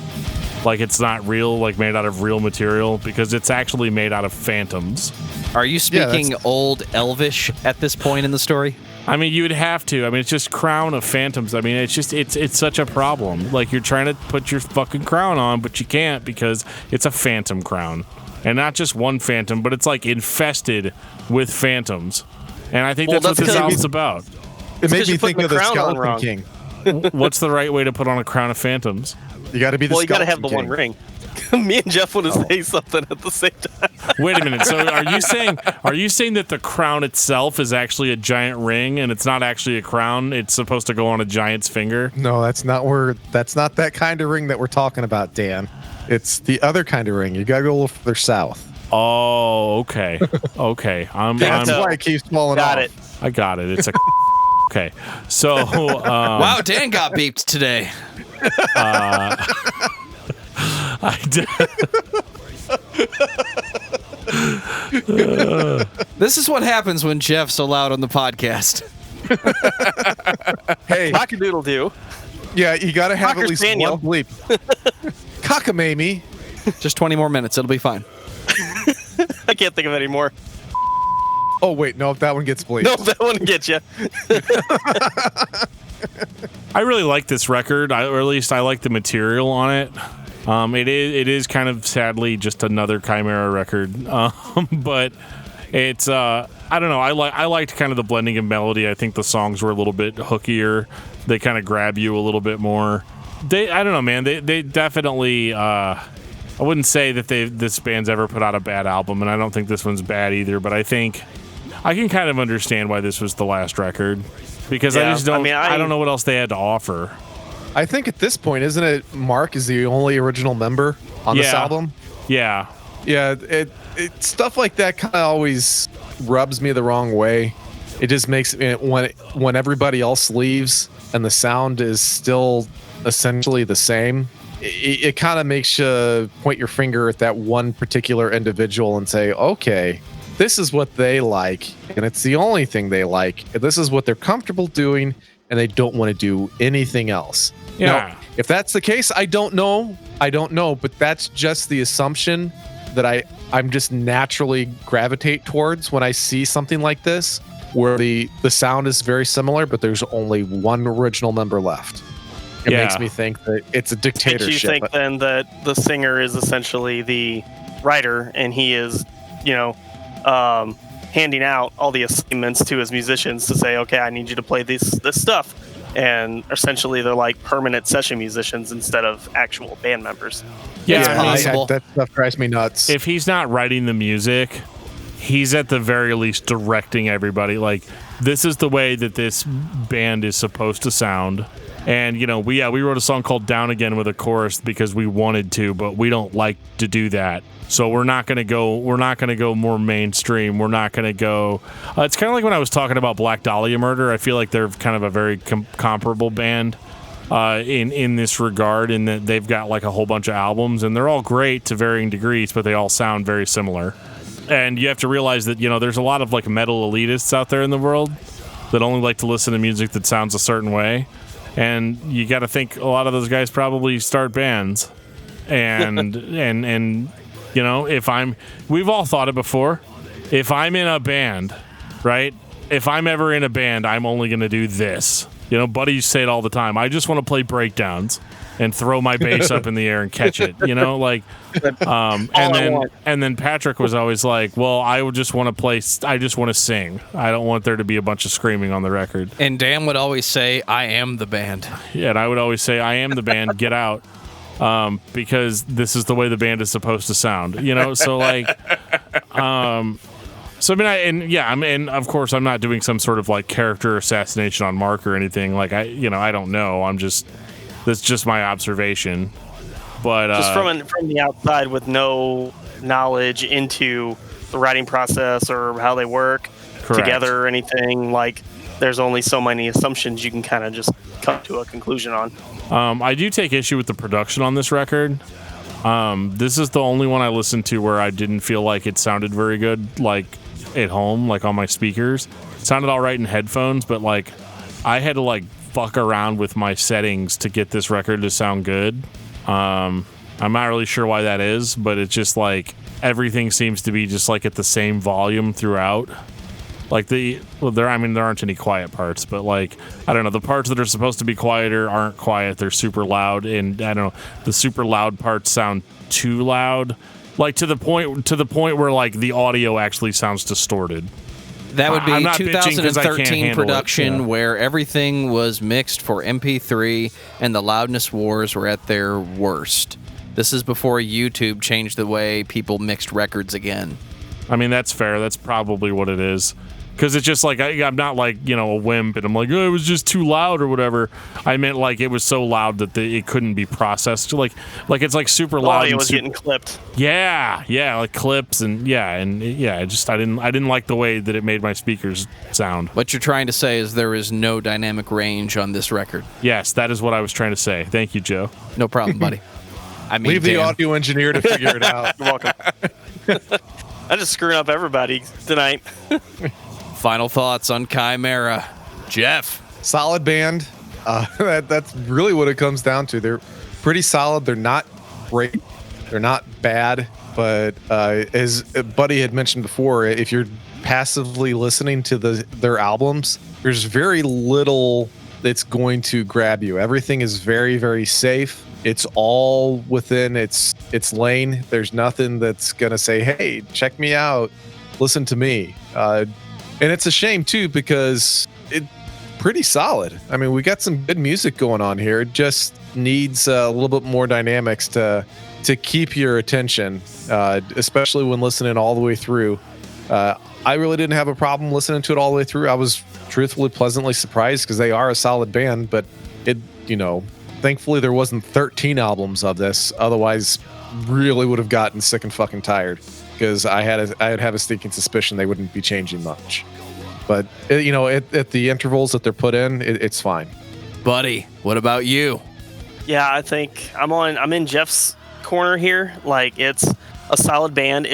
Like it's not real, like made out of real material, because it's actually made out of phantoms. Are you speaking Old Elvish at this point in the story? I mean, you would have to. I mean, it's just Crown of Phantoms. I mean, it's such a problem. Like, you're trying to put your fucking crown on, but you can't because it's a phantom crown. And not just one phantom, but it's, like, infested with phantoms. And I think that's what this album's about. It made me think of the Skeleton King. What's the right way to put on a crown of phantoms? You got to be the Skeleton King. Well, you got to have the one ring. Me and Geoff want to say something at the same time. Wait a minute. So are you saying that the crown itself is actually a giant ring and it's not actually a crown? It's supposed to go on a giant's finger? No, that's not that kind of ring that we're talking about, Dan. It's the other kind of ring. You got to go a little further south. Oh, okay. Okay. That's why it keeps falling off. Got it. I got it. It's a okay. So wow, Dan got beeped today. I did. This is what happens when Geoff's allowed on the podcast. Hey, cock-a-doodle-doo. Yeah, you got to have Cocker at least Spaniel. one bleep. Cockamamie. Just 20 more minutes. It'll be fine. I can't think of any more. Oh, wait. No, that one gets bleeped. No, that one gets you. I really like this record, or at least I like the material on it. It is kind of sadly just another Chimaira record, but it's I don't know. I liked kind of the blending of melody. I think the songs were a little bit hookier. They kind of grab you a little bit more. I don't know, man. They definitely. I wouldn't say that this band's ever put out a bad album, and I don't think this one's bad either. But I think I can kind of understand why this was the last record. Because I just don't. I don't know what else they had to offer. I think at this point, isn't it? Mark is the only original member on this album. Yeah. Yeah. It stuff like that kind of always rubs me the wrong way. It just makes when everybody else leaves and the sound is still essentially the same. It kind of makes you point your finger at that one particular individual and say, okay, this is what they like, and it's the only thing they like. This is what they're comfortable doing, and they don't want to do anything else. Yeah. Now, if that's the case, I don't know, but that's just the assumption that I'm just naturally gravitate towards when I see something like this, where the sound is very similar, but there's only one original member left. It makes me think that it's a dictatorship. Makes you think then that the singer is essentially the writer, and he is, handing out all the assignments to his musicians to say, okay, I need you to play this stuff. And essentially they're like permanent session musicians instead of actual band members. Yeah, it's possible. That stuff drives me nuts. If he's not writing the music, he's at the very least directing everybody. Like, this is the way that this band is supposed to sound. And, we wrote a song called Down Again with a chorus because we wanted to, but we don't like to do that. So we're not going to go more mainstream. We're not going to go. It's kind of like when I was talking about Black Dahlia Murder. I feel like they're kind of a very comparable band. in this regard, in that they've got like a whole bunch of albums, and they're all great to varying degrees, but they all sound very similar. And you have to realize that, there's a lot of like metal elitists out there in the world that only like to listen to music that sounds a certain way. And you got to think a lot of those guys probably start bands. And, we've all thought it before. If I'm in a band, right? If I'm ever in a band, I'm only going to do this. Buddies say it all the time. I just want to play breakdowns and throw my bass up in the air and catch it, and then Patrick was always like, well, I would just want to I just want to sing. I don't want there to be a bunch of screaming on the record. And Dan would always say, I am the band. Yeah, and I would always say, I am the band, get out. Because this is the way the band is supposed to sound, so like, so I mean, of course I'm not doing some sort of like character assassination on Mark or anything. Like I don't know. That's just my observation. But just from the outside with no knowledge into the writing process or how they work together or anything, like there's only so many assumptions you can kind of just come to a conclusion on. I do take issue with the production on this record. This is the only one I listened to where I didn't feel like it sounded very good, like at home, like on my speakers. It sounded all right in headphones, but like I had to like fuck around with my settings to get this record to sound good. I'm not really sure why that is, but it's just like everything seems to be just like at the same volume throughout. Like there aren't any quiet parts, but like, I don't know, the parts that are supposed to be quieter aren't quiet. They're super loud, and I don't know, the super loud parts sound too loud, like to the point where like the audio actually sounds distorted. That would be I'm not bitching 'cause I can't 2013 handle it. production Yeah. where everything was mixed for MP3 and the loudness wars were at their worst. This is before YouTube changed the way people mixed records again. I mean, that's fair. That's probably what it is. Because it's just like, I'm not like, a wimp and I'm like, oh, it was just too loud or whatever. I meant like it was so loud that it couldn't be processed. Like it's like super loud. Audio was getting clipped. Yeah, like clips I didn't like the way that it made my speakers sound. What you're trying to say is there is no dynamic range on this record. Yes, that is what I was trying to say. Thank you, Joe. No problem, buddy. I mean, Leave the Dan. audio engineer to figure it out. You're welcome. I'm just screwing up everybody tonight. Final thoughts on Chimaira. Geoff. Solid band. That's really what it comes down to. They're pretty solid. They're not great. They're not bad. But as Buddy had mentioned before, if you're passively listening to their albums, there's very little that's going to grab you. Everything is very, very safe. It's all within its lane. There's nothing that's going to say, hey, check me out. Listen to me. And it's a shame, too, because it's pretty solid. I mean, we got some good music going on here. It just needs a little bit more dynamics to keep your attention, especially when listening all the way through. I really didn't have a problem listening to it all the way through. I was truthfully pleasantly surprised because they are a solid band, but thankfully there wasn't 13 albums of this. Otherwise, really would have gotten sick and fucking tired because I'd have a sneaking suspicion they wouldn't be changing much. But at the intervals that they're put in, it's fine. Buddy, what about you? Yeah, I think I'm in Geoff's corner here. Like, it's a solid band.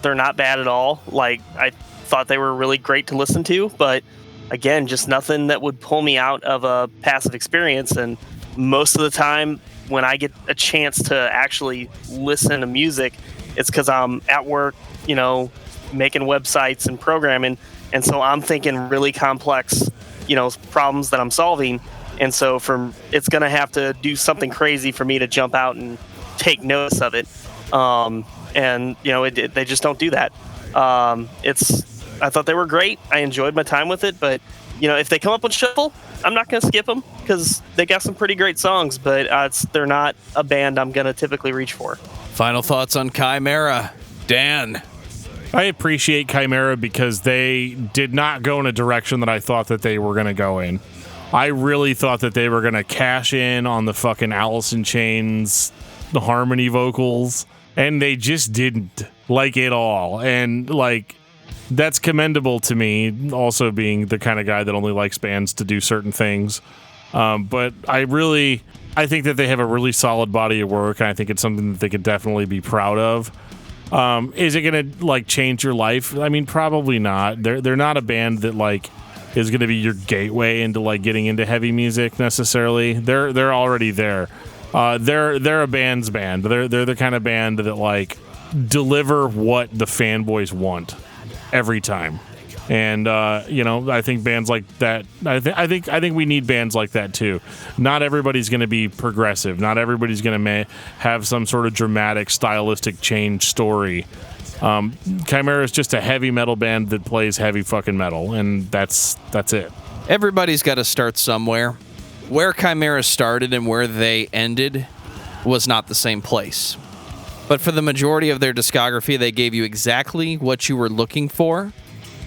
They're not bad at all. Like, I thought they were really great to listen to, but again, just nothing that would pull me out of a passive experience. And most of the time when I get a chance to actually listen to music, it's because I'm at work, making websites and programming. And so I'm thinking really complex, problems that I'm solving. And so it's going to have to do something crazy for me to jump out and take notice of it. They just don't do that. I thought they were great. I enjoyed my time with it, but if they come up with Shuffle, I'm not going to skip them because they got some pretty great songs, but they're not a band I'm going to typically reach for. Final thoughts on Chimaira. Dan. I appreciate Chimaira because they did not go in a direction that I thought that they were going to go in. I really thought that they were going to cash in on the fucking Alice in Chains, the harmony vocals, and they just didn't, like, at all. And, like, that's commendable to me, also being the kind of guy that only likes bands to do certain things. But I think that they have a really solid body of work, and I think it's something that they could definitely be proud of. Is it gonna like change your life? I mean, probably not. They're not a band that like is gonna be your gateway into like getting into heavy music necessarily. They're already there. They're a band's band. They're the kind of band that like deliver what the fanboys want every time. And I think bands like that. I think we need bands like that too. Not everybody's going to be progressive. Not everybody's going to have some sort of dramatic, stylistic change story. Chimaira is just a heavy metal band that plays heavy fucking metal, and that's it. Everybody's got to start somewhere. Where Chimaira started and where they ended was not the same place. But for the majority of their discography, they gave you exactly what you were looking for.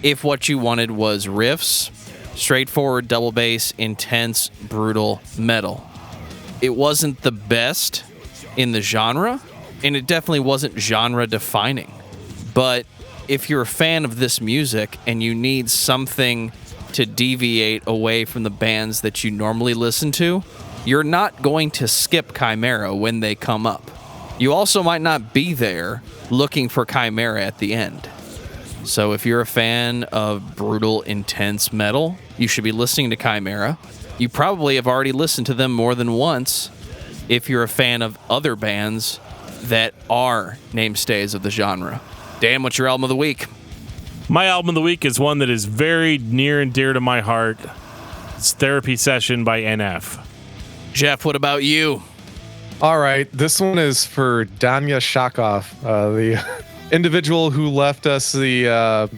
If what you wanted was riffs, straightforward double bass, intense, brutal metal. It wasn't the best in the genre, and it definitely wasn't genre defining. But if you're a fan of this music and you need something to deviate away from the bands that you normally listen to, you're not going to skip Chimaira when they come up. You also might not be there looking for Chimaira at the end. So if you're a fan of brutal, intense metal, you should be listening to Chimaira. You probably have already listened to them more than once if you're a fan of other bands that are namestays of the genre. Dan, what's your album of the week? My album of the week is one that is very near and dear to my heart. It's Therapy Session by NF. Geoff, what about you? All right, this one is for Dania Shakov, the individual who left us the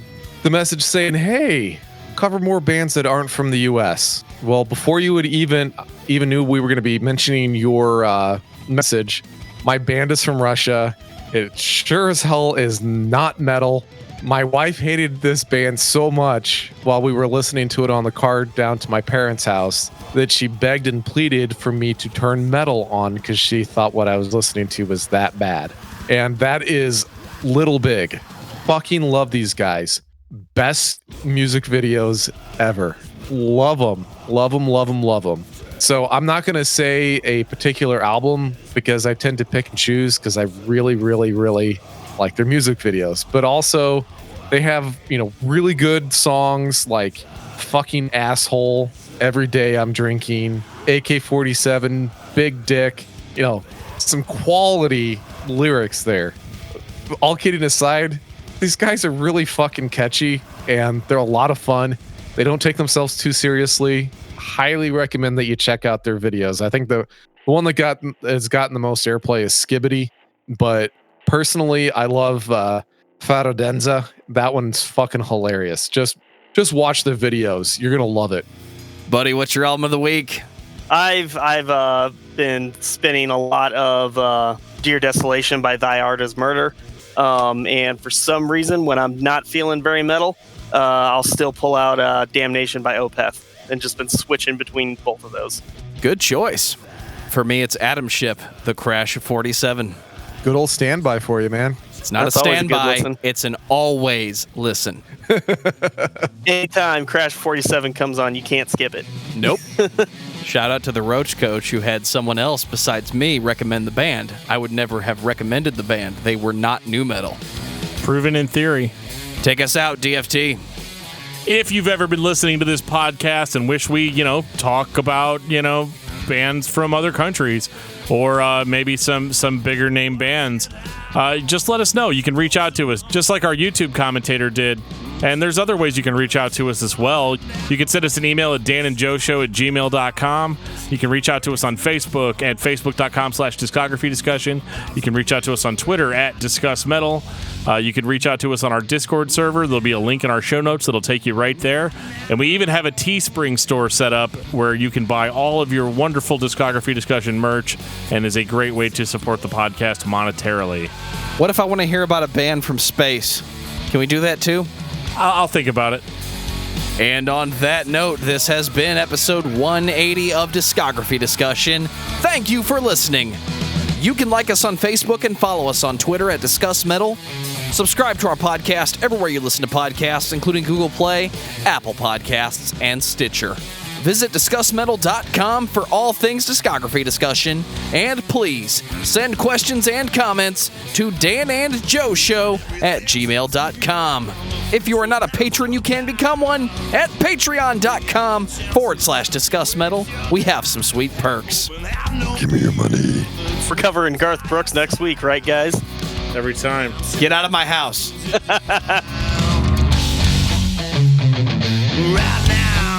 message saying, "Hey, cover more bands that aren't from the U.S." Well, before you would even knew we were going to be mentioning your message, my band is from Russia. It sure as hell is not metal. My wife hated this band so much while we were listening to it on the car down to my parents' house that she begged and pleaded for me to turn metal on because she thought what I was listening to was that bad. And that is Little Big. Fucking love these guys. Best music videos ever. Love them. Love them, love them, love them. So I'm not going to say a particular album because I tend to pick and choose because I really, really, really like their music videos. But also they have, really good songs like Fucking Asshole, Every Day I'm Drinking, AK-47, Big Dick, some quality lyrics there. All kidding aside, these guys are really fucking catchy and they're a lot of fun. They don't take themselves too seriously. Highly recommend that you check out their videos. I think the one that has gotten the most airplay is Skibbity, but personally, I love Farodenza. That one's fucking hilarious. Just watch the videos. You're gonna love it. Buddy, what's your album of the week? I've been spinning a lot of Dear Desolation by Thy Art Is Murder, and for some reason, when I'm not feeling very metal, I'll still pull out Damnation by Opeth, and just been switching between both of those. Good choice. For me, it's Atomship, The Crash of 47. Good old standby for you, man. It's not That's a always a good standby, listen. it's an always listen. Anytime Crash 47 comes on, you can't skip it. Nope. Shout out to the Roach Coach who had someone else besides me recommend the band. I would never have recommended the band. They were not nu metal. Proven in theory. Take us out, DFT. If you've ever been listening to this podcast and wish we, talk about, bands from other countries or maybe some bigger name bands, just let us know. You can reach out to us just like our YouTube commentator did. And there's other ways you can reach out to us as well. You can send us an email at danandjoeshow@gmail.com. You can reach out to us on Facebook at facebook.com/discography discussion. You can reach out to us on Twitter at discussmetal. You can reach out to us on our Discord server. There'll be a link in our show notes that'll take you right there. And we even have a Teespring store set up where you can buy all of your wonderful Discography discussion merch and is a great way to support the podcast monetarily. What if I want to hear about a band from space? Can we do that too? I'll think about it. And on that note, this has been episode 180 of Discography Discussion. Thank you for listening. You can like us on Facebook and follow us on Twitter at discussmetal. Subscribe to our podcast everywhere you listen to podcasts, including Google Play, Apple Podcasts, and Stitcher. Visit discussmetal.com for all things discography discussion. And please send questions and comments to danandjoeshow@gmail.com. If you are not a patron, you can become one at patreon.com/discussmetal. We have some sweet perks. Give me your money. We're covering Garth Brooks next week, right, guys? Every time. Get out of my house. Right now.